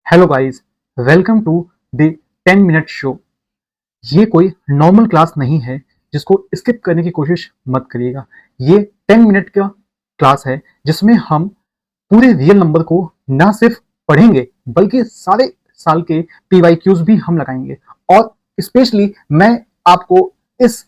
Hello guys, welcome to the 10 minute show. ये कोई normal class नहीं है जिसको स्किप करने की कोशिश मत करिएगा। ये 10 मिनट का क्लास है जिसमें हम पूरे रियल नंबर को ना सिर्फ पढ़ेंगे बल्कि सारे साल के PYQs भी हम लगाएंगे। और स्पेशली मैं आपको इस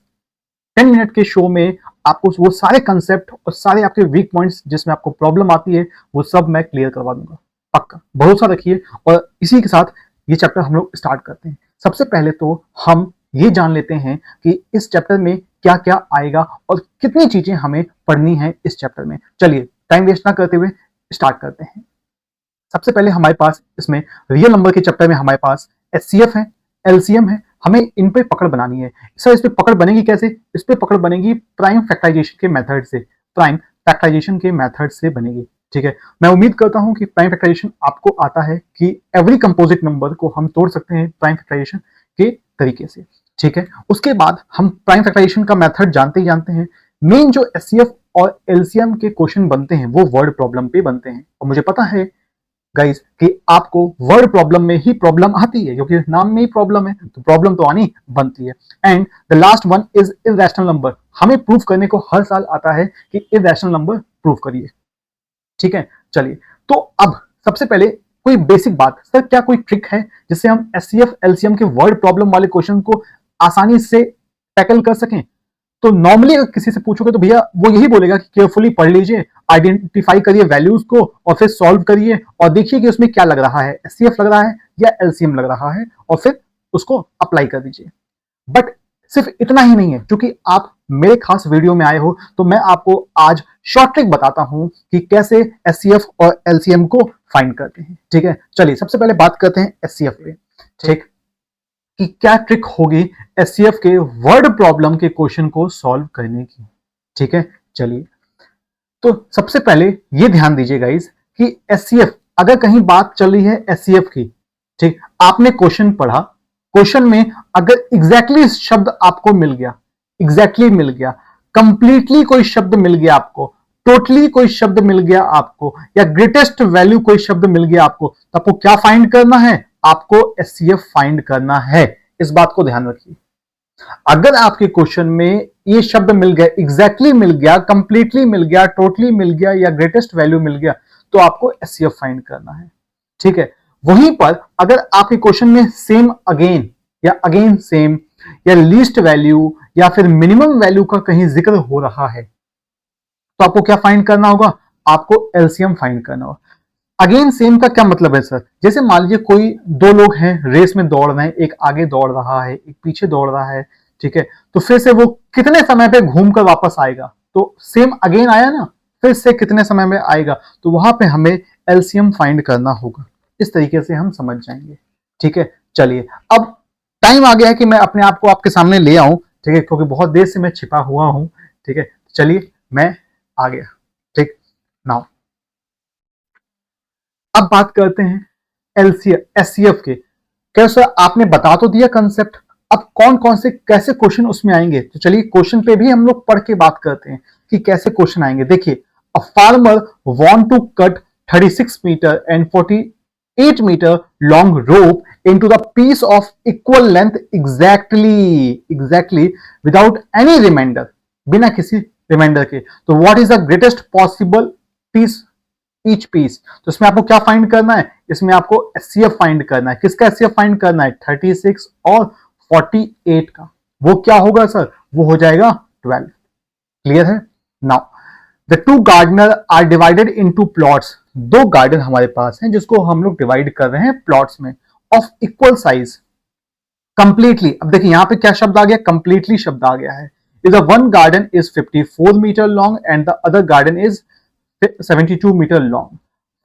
10 मिनट के शो में आपको वो सारे कंसेप्ट और सारे आपके वीक पॉइंट्स जिसमें आपको प्रॉब्लम आती है वो सब मैं क्लियर करवा दूंगा। पक्का भरोसा रखिए। और इसी के साथ ये चैप्टर हम लोग स्टार्ट करते हैं। सबसे पहले तो हम ये जान लेते हैं कि इस चैप्टर में क्या क्या आएगा और कितनी चीजें हमें पढ़नी है इस चैप्टर में। चलिए टाइम वेस्ट ना करते हुए स्टार्ट करते हैं। सबसे पहले हमारे पास इसमें रियल नंबर के चैप्टर में हमारे पास HCF है, LCM है। हमें इन पे पकड़ बनानी है। सर इस पे पकड़ बनेगी कैसे? इस पे पकड़ बनेगी प्राइम फैक्टराइजेशन के मेथड से। प्राइम फैक्टराइजेशन के मेथड से बनेगी। ठीक है, मैं उम्मीद करता हूं कि प्राइम फैक्टराइजेशन आपको आता है कि एवरी कंपोजिट नंबर को हम तोड़ सकते हैं प्राइम फैक्टराइजेशन के तरीके से। ठीक है, उसके बाद हम प्राइम फैक्टराइजेशन का मेथड जानते ही जानते हैं। मेन जो HCF और LCM के क्वेश्चन बनते हैं वो वर्ड प्रॉब्लम पे बनते हैं। और मुझे पता है गाइस कि आपको वर्ड प्रॉब्लम में ही प्रॉब्लम आती है क्योंकि नाम में ही प्रॉब्लम है, तो प्रॉब्लम तो आनी बनती है। And the last one is irrational number. हमें प्रूफ करने को हर साल आता है कि इररेशनल नंबर प्रूफ करिए। ठीक है, चलिए तो अब सबसे पहले कोई बेसिक बात, सर क्या कोई ट्रिक है जिससे हम HCF LCM के वर्ड प्रॉब्लम वाले क्वेश्चन को आसानी से टैकल कर सकें? तो नॉर्मली अगर किसी से पूछोगे तो भैया वो यही बोलेगा कि केयरफुली पढ़ लीजिए, आइडेंटिफाई करिए वैल्यूज को और फिर सॉल्व करिए और देखिए कि उसमें क्या लग रहा है, HCF लग रहा है या LCM लग रहा है, और फिर उसको अप्लाई कर दीजिए। बट सिर्फ इतना ही नहीं है, क्योंकि आप मेरे खास वीडियो में आए हो तो मैं आपको आज शॉर्ट ट्रिक बताता हूं कि कैसे HCF और LCM को फाइंड करते हैं। ठीक है, चलिए सबसे पहले बात करते हैं HCF पे। ठीक, कि क्या ट्रिक होगी HCF के वर्ड प्रॉब्लम के क्वेश्चन को सॉल्व करने की। ठीक है, चलिए तो सबसे पहले ये ध्यान दीजिए गाइस कि HCF अगर कहीं बात चल रही है HCF की, ठीक, आपने क्वेश्चन पढ़ा, क्वेश्चन में अगर एग्जैक्टली शब्द आपको मिल गया, एग्जैक्टली मिल गया, कंप्लीटली कोई शब्द मिल गया आपको, टोटली कोई शब्द मिल गया आपको, या ग्रेटेस्ट वैल्यू कोई शब्द मिल गया आपको, तो आपको क्या फाइंड करना है? आपको HCF फाइंड करना है। इस बात को ध्यान रखिए। अगर आपके क्वेश्चन में ये शब्द मिल गया, एग्जैक्टली मिल गया, कंप्लीटली मिल गया, टोटली मिल गया या ग्रेटेस्ट वैल्यू मिल गया, तो आपको HCF फाइंड करना है। ठीक है, वहीं पर अगर आपके क्वेश्चन में सेम अगेन या अगेन सेम या लीस्ट वैल्यू या फिर मिनिमम वैल्यू का कहीं जिक्र हो रहा है, तो आपको क्या फाइंड करना होगा? आपको LCM फाइंड करना होगा। अगेन सेम का क्या मतलब है सर? जैसे मान लीजिए कोई दो लोग हैं, रेस में दौड़ रहे हैं, एक आगे दौड़ रहा है, एक पीछे दौड़ रहा है। ठीक है, तो फिर से वो कितने समय पे घूमकर वापस आएगा? तो सेम अगेन आया ना, फिर से कितने समय में आएगा? तो वहां पे हमें LCM फाइंड करना होगा। इस तरीके से हम समझ जाएंगे। ठीक है, चलिए अब टाइम आ गया है कि मैं अपने आप को आपके सामने ले आऊं। ठीक है, क्योंकि बहुत देर से मैं छिपा हुआ हूं। ठीक है, चलिए मैं आ गया। ठीक, नाउ अब बात करते हैं HCF के। कैसे आपने बता तो दिया कंसेप्ट, अब कौन कौन से कैसे क्वेश्चन उसमें आएंगे, तो चलिए क्वेश्चन पे भी हम लोग पढ़ के बात करते हैं कि कैसे क्वेश्चन आएंगे। देखिए, a farmer want to cut 36 metre and 48 metre long rope into the piece of equal length exactly without any remainder, बिना किसी रिमाइंडर के। तो what is the greatest possible piece each piece? तो इसमें आपको क्या फाइंड करना है? इसमें आपको HCF फाइंड करना है। किसका HCF फाइंड करना है? 36 और 48 का। वो क्या होगा सर? वो हो जाएगा 12। क्लियर है? Now the two gardener are divided into plots. दो गार्डन हमारे पास हैं जिसको हम लोग डिवाइड कर रहे हैं प्लॉट्स में ऑफ इक्वल साइज। कंप्लीटली, अब देखिए यहां पे क्या शब्द आ गया? कंप्लीटली शब्द आ गया है। Is the one garden is 54 metre long and the other garden is 72 metre long.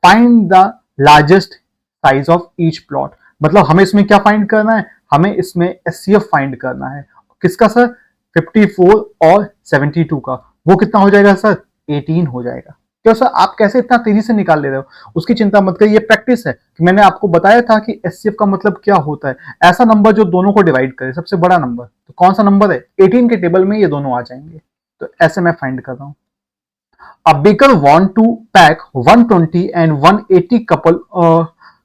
Find the largest size of each plot. मतलब हमें इसमें क्या फाइंड करना है? हमें इसमें HCF फाइंड करना है। किसका सर? 54 और 72 का। वो कितना हो जाएगा सर? 18 हो जाएगा। क्यों सर आप कैसे इतना तेजी से निकाल ले रहे हो? उसकी चिंता मत करिए, ये प्रैक्टिस है कि मैंने आपको बताया था कि HCF का मतलब क्या होता है। ऐसा नंबर जो दोनों को डिवाइड करे, सबसे बड़ा नंबर। तो कौन सा नंबर है? 18 के टेबल में ये दोनों आ जाएंगे। तो ऐसे मैं फाइंड कर रहा हूं। A baker want to pack 120 and 180 couple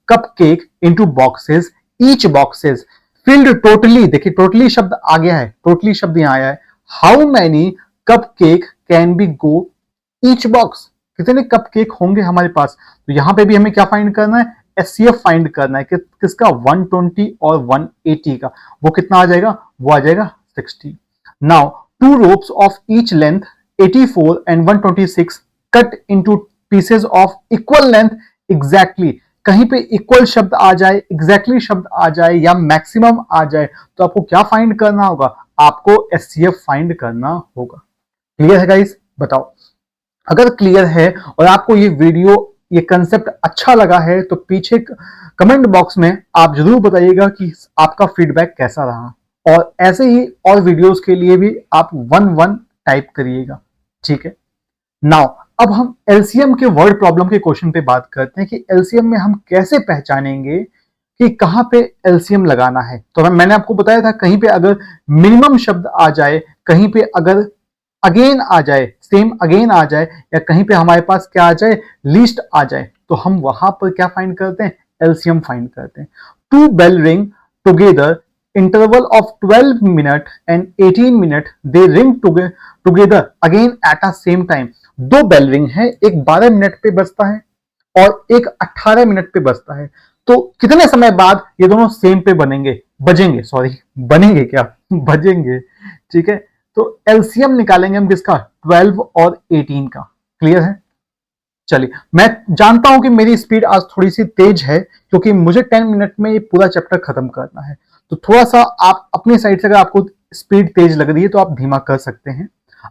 cupcake into boxes, each boxes filled totally, देखिए totally शब्द आ गया है, totally शब्द यहाँ आया है. How many cupcake can be go each box? कितने कपकेक होंगे हमारे पास? तो यहां पे भी हमें क्या फाइंड करना है? एचसीएफ फाइंड करना है कि किसका 120 और 180 का. वो कितना आ जाएगा? वो आ जाएगा 60. Now two ropes of each length 84 and 126 cut into pieces of equal length exactly. कहीं पे इक्वल शब्द आ जाए, एग्जैक्टली शब्द आ जाए या मैक्सिमम आ जाए तो आपको क्या फाइंड करना होगा? आपको एचसीएफ फाइंड करना होगा. क्लियर है गाइस? बताओ. अगर क्लियर है और आपको ये वीडियो, ये कंसेप्ट अच्छा लगा है तो पीछे कमेंट बॉक्स में आप जरूर बताइएगा कि आपका फीडबैक कैसा रहा. और ऐसे ही और वीडियोस के लिए भी आप 1-1 टाइप करिएगा. ठीक है. नाउ अब हम एलसीएम के वर्ड प्रॉब्लम के क्वेश्चन पे बात करते हैं कि एलसीएम में हम कैसे पहचानेंगे कि कहां पे एलसीएम लगाना है. तो मैंने आपको बताया था कहीं पे अगर मिनिमम शब्द आ जाए, कहीं पे अगर अगेन आ जाए, सेम अगेन आ जाए, या कहीं पे हमारे पास क्या आ जाए? लीस्ट आ जाए, तो हम वहां पर क्या फाइंड करते हैं? एलसीएम फाइंड करते हैं. Two bell ring together interval of 12 minute and 18 minute they ring together again at a same time. दो बेल रिंग है, एक 12 मिनट पे बजता है और एक 18 मिनट पे बजता है. तो कितने समय बाद ये दोनों सेम पे बजेंगे, बनेंगे क्या? बजेंगे. ठीक है. तो एलसीएम निकालेंगे हम किसका? 12 और 18 का. क्लियर है? चलिए, मैं जानता हूं कि मेरी स्पीड आज थोड़ी सी तेज है क्योंकि मुझे 10 मिनट में ये पूरा चैप्टर खत्म करना है. तो थोड़ा सा आप अपनी साइड से अगर आपको स्पीड तेज लग रही है तो आप धीमा कर सकते हैं.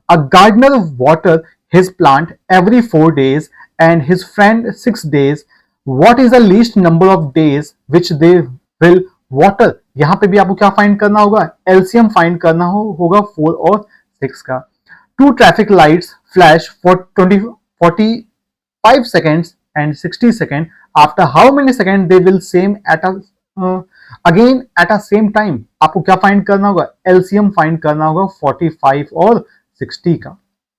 A gardener water his plant every 4 days and his friend 6 days. What is the least number of days which they will water? यहां पे भी आपको क्या फाइंड करना होगा? एलसीएम फाइंड करना होगा 4 और 6 का. Two traffic lights flash for 45 seconds and 60 seconds. After how many seconds they will same at a again at a same time? आपको क्या फाइंड करना होगा? एलसीएम फाइंड करना होगा 45 और 60 का.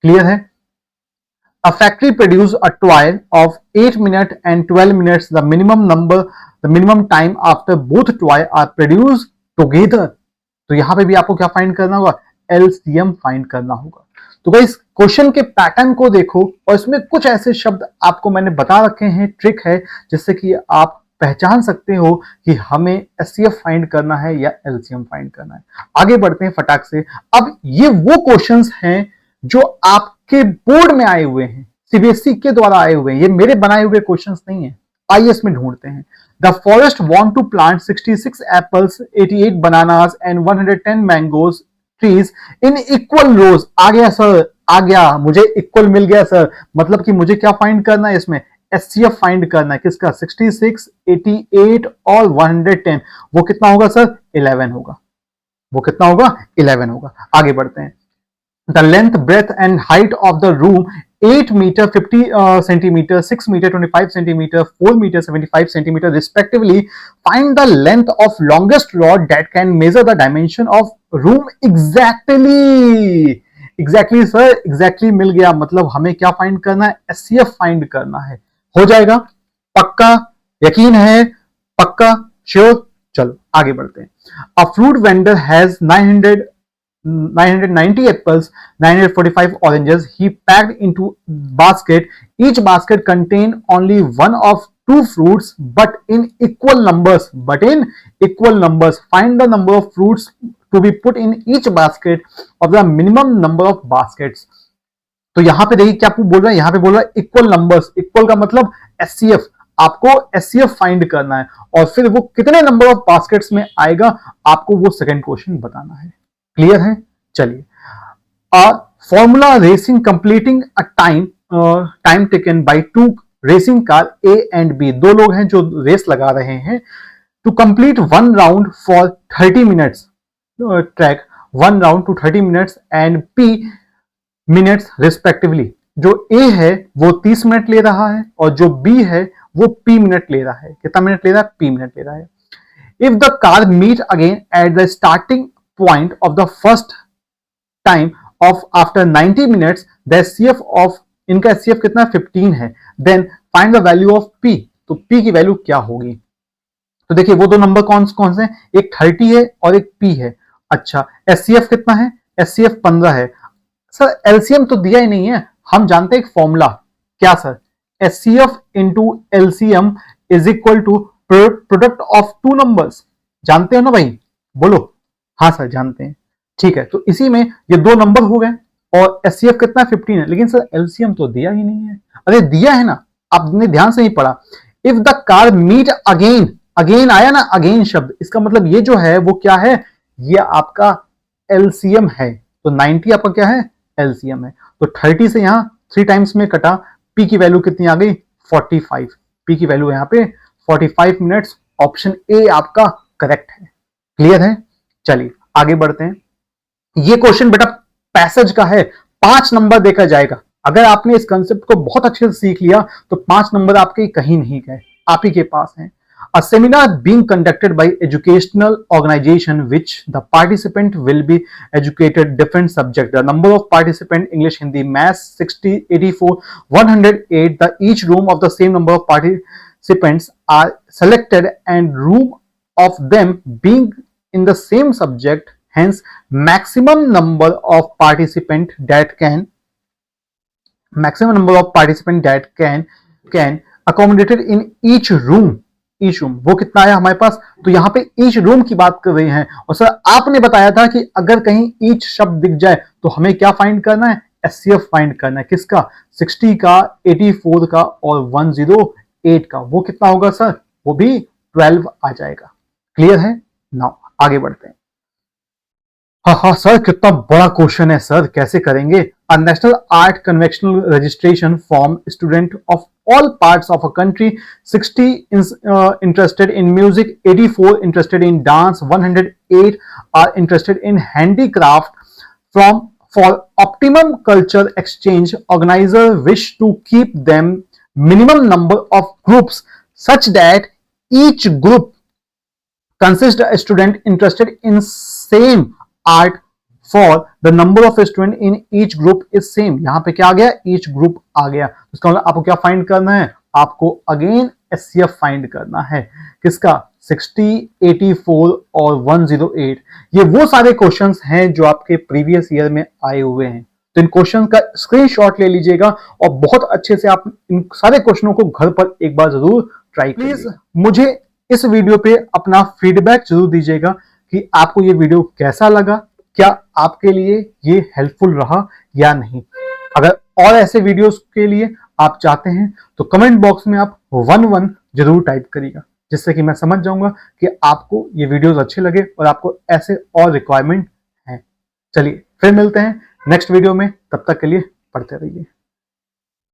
क्लियर है? A factory produce a toy of 8 minutes and 12 minutes. The minimum time after both toy are produced together. तो यहां पे भी आपको क्या फाइंड करना होगा? एलसीएम फाइंड करना होगा. तो गाइस क्वेश्चन के पैटर्न को देखो और इसमें कुछ ऐसे शब्द आपको मैंने बता रखे हैं, ट्रिक है जिससे कि आप पहचान सकते हो कि हमें एचसीएफ फाइंड करना है या एलसीएम फाइंड करना है. आगे बढ़ते हैं फटाक से. अब ये वो क्वेश्चंस हैं जो आपके बोर्ड में आए हुए हैं, सीबीएसई के द्वारा आए हुए हैं. ये मेरे बनाए हुए क्वेश्चंस नहीं है. आइए इसमें ढूंढते हैं. The forest want to plant 66 apples, 88 bananas and 110 mangoes trees in equal rows. आ गया सर, आ गया, मुझे इक्वल मिल गया सर. मतलब कि मुझे क्या फाइंड करना है इसमें? एचसीएफ फाइंड करना है. किसका? 66, 88 और 110. वो कितना होगा सर? 11 होगा. वो कितना होगा? 11 होगा. आगे बढ़ते हैं. The length, breadth and height of the room 8 meter 50 centimeter, 6 meter 25 centimeter, 4 meter 75 centimeter respectively. Find the length of longest rod that can measure the dimension of room exactly. Exactly sir, exactly मिल गया. मतलब हमें क्या find करना है? HCF find करना है. हो जाएगा? पक्का? यकीन है? पक्का? श्योर? चलो आगे बढ़ते हैं. A fruit vendor has 990 apples, 945 oranges. He packed into basket. Each basket contained only one of two fruits, but in equal numbers. Find the number of fruits to be put in each basket of the minimum number of baskets. तो यहां पे देखिए क्या बोल रहा है? यहां पे बोल रहा है इक्वल नंबर्स. इक्वल का मतलब एचसीएफ. आपको एचसीएफ फाइंड करना है और फिर वो कितने नंबर ऑफ बास्केट्स में आएगा आपको वो सेकंड क्वेश्चन बताना है. क्लियर है? चलिए. Formula racing completing a time taken by two racing car A and B. दो लोग हैं जो रेस लगा रहे हैं. To complete one round for 30 minutes, track one round to 30 minutes and P minutes respectively. जो ए है वो 30 मिनट ले रहा है और जो बी है वो पी मिनट ले रहा है. कितना मिनट ले रहा है? पी मिनट ले रहा है. If the car meet again at the starting point of the first time of after 90 minutes, the HCF of इनका एचसीएफ कितना? 15 है. Then find the value of P. तो पी की वैल्यू क्या होगी? तो देखिए वो दो नंबर कौन कौन से हैं, एक 30 है और एक P है। अच्छा, HCF कितना है, HCF 15 है। सर एलसीएम तो दिया ही नहीं है, हम जानते हैं एक फॉर्मूला, क्या sir, HCF into LCM is equal to product of two numbers, जानते हो ना भाई, बोलो। हाँ सर जानते हैं, ठीक है। तो इसी में ये दो नंबर हो गए और HCF कितना है 15 है, लेकिन सर एलसीएम तो दिया ही नहीं है। अरे दिया है ना, आपने ध्यान से नहीं पढ़ा। If the car meet again, again आया ना, अगेन शब्द, इसका मतलब ये जो है वो क्या है, ये आपका एलसीएम है। तो 90 आपका क्या है, एलसीएम है। तो 30 से यहां 3 टाइम्स में कटा, पी की वैल्यू कितनी आ गई 45, पी की वैल्यू यहां पे 45 मिनट्स। ऑप्शन ए आपका करेक्ट है। क्लियर है, चलिए आगे बढ़ते हैं। ये क्वेश्चन बेटा पैसेज का है, 5 नंबर देखा जाएगा। अगर आपने इस कंसेप्ट को बहुत अच्छे से सीख लिया तो 5 नंबर आपके कहीं नहीं गए, आप ही के पास हैं। A seminar being conducted by educational organization which the participant will be educated different subject. The number of participant English, Hindi, Maths 60, 84, 108. The each room of the same number of participants are selected and room of them being in the same subject. Hence, maximum number of participant that can accommodated in each room. Each room वो कितना आया हमारे पास, तो यहां पे each room की बात कर रहे हैं। और सर आपने बताया था कि अगर कहीं ईच शब्द दिख जाए तो हमें क्या फाइंड करना है, HCF फाइंड करना है। किसका, 60 का, 84 का और 108 का। वो कितना होगा सर, वो भी 12 आ जाएगा। क्लियर है, नाउ आगे बढ़ते हैं। हाँ सर कितना बड़ा क्वेश्चन है सर, कैसे करेंगे। A national art conventional registration form student of all parts of a country, 60 interested in music, 84 interested in dance, 108 are interested in handicraft. For optimum culture exchange, organizer wish to keep them minimum number of groups such that each group consists a student interested in same art for the number of student in each group is same। यहां पे क्या आ गया, each group आ गया। इसका मतलब आपको क्या find करना है, आपको अगेन HCF फाइंड करना है। किसका, 60, 84 और 108। ये वो सारे क्वेश्चंस हैं जो आपके प्रीवियस ईयर में आए हुए हैं। तो इन क्वेश्चन का स्क्रीनशॉट ले लीजिएगा और बहुत अच्छे से आप इन सारे क्वेश्चनों को घर पर एक बार जरूर ट्राई कीजिए। प्लीज मुझे इस वीडियो पे अपना फीडबैक जरूर दीजिएगा कि आपको ये वीडियो कैसा लगा, क्या आपके लिए ये हेल्पफुल रहा या नहीं। अगर और ऐसे वीडियोस के लिए आप चाहते हैं तो कमेंट बॉक्स में आप 11 जरूर टाइप करिएगा, जिससे कि मैं समझ जाऊंगा कि आपको ये वीडियोस अच्छे लगे और आपको ऐसे और रिक्वायरमेंट है। चलिए फिर मिलते हैं नेक्स्ट वीडियो में, तब तक के लिए पढ़ते रहिए।